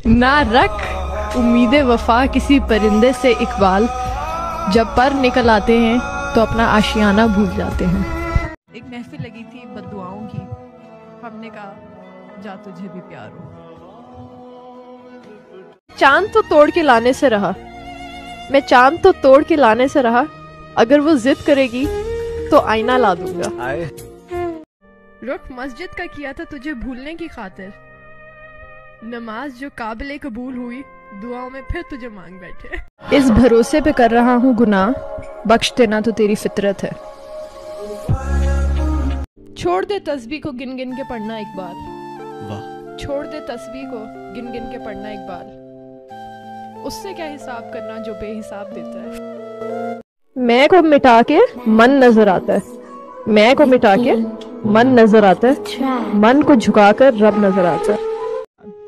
ना रख उम्मीदें वफा किसी परिंदे से इकबाल, जब पर निकल आते हैं तो अपना आशियाना भूल जाते हैं। एक महफिल लगी थी बद्दुआओं की, हमने कहा जा तुझे भी प्यार हो। चांद तो तोड़ के लाने से रहा, मैं चांद तो तोड़ के लाने से रहा, अगर वो जिद करेगी तो आईना ला दूंगा। रुख मस्जिद का किया था तुझे भूलने की खातिर, नमाज जो काबिले कबूल हुई दुआओं में फिर तुझे मांग बैठे। इस भरोसे पे कर रहा हूँ गुनाह, बख्श देना तो तेरी फितरत है। छोड़ दे तस्बीह को गिन गिन के पढ़ना एक बार, वाह। छोड़ दे तस्बीह को गिन गिन के पढ़ना एक बार, उससे क्या हिसाब करना जो बेहिसाब देता है। मैं को मिटा के मन नजर आता है, मैं को मिटा के मन नजर आता है, मन को झुकाकर रब नजर आता है।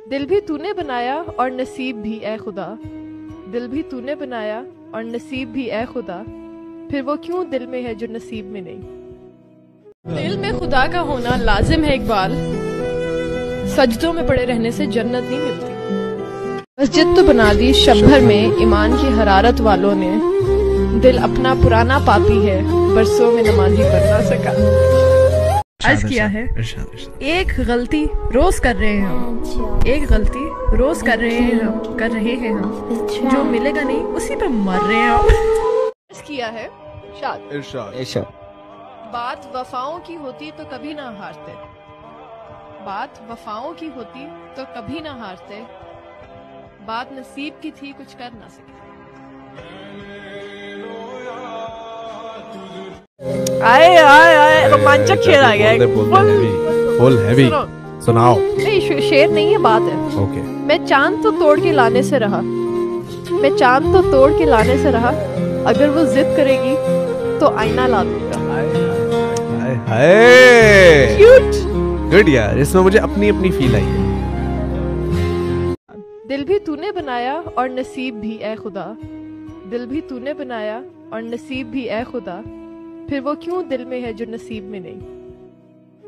दिल भी तूने बनाया और नसीब भी ए खुदा, दिल भी तूने बनाया और नसीब भी ए खुदा, फिर वो क्यों दिल में है जो नसीब में नहीं। दिल में खुदा का होना लाजिम है इकबाल, सजदों में पड़े रहने से जन्नत नहीं मिलती। मस्जिद तो बना दी शब भर में ईमान की हरारत वालों ने, दिल अपना पुराना पापी है बरसों में नमाजी पढ़ ना सका। अर्ज किया है एक गलती रोज कर रहे हैं हम, एक गलती रोज कर रहे हैं हम, जो मिलेगा नहीं उसी पे मर रहे हैं हम। अर्ज किया है इरशाद, बात वफाओं की होती तो कभी ना हारते, बात वफाओं की होती तो कभी ना हारते, बात नसीब की थी कुछ कर ना सके। आए आए आए रोमांचक शेर आ गया। फुल हैवी सुनाओ। नहीं शेर नहीं है, बात है। ओके। मैं चांद तो तोड़ के लाने से रहा, मैं चांद तो तोड़ के लाने से रहा, अगर वो जिद करेगी तो आईना ला दूंगा। क्यूट गुड यार, इसमें मुझे अपनी अपनी फील आई है। दिल भी तूने बनाया और नसीब भी ए खुदा, दिल भी तूने बनाया और नसीब भी ए खुदा, फिर वो क्यों दिल में है जो नसीब में नहीं।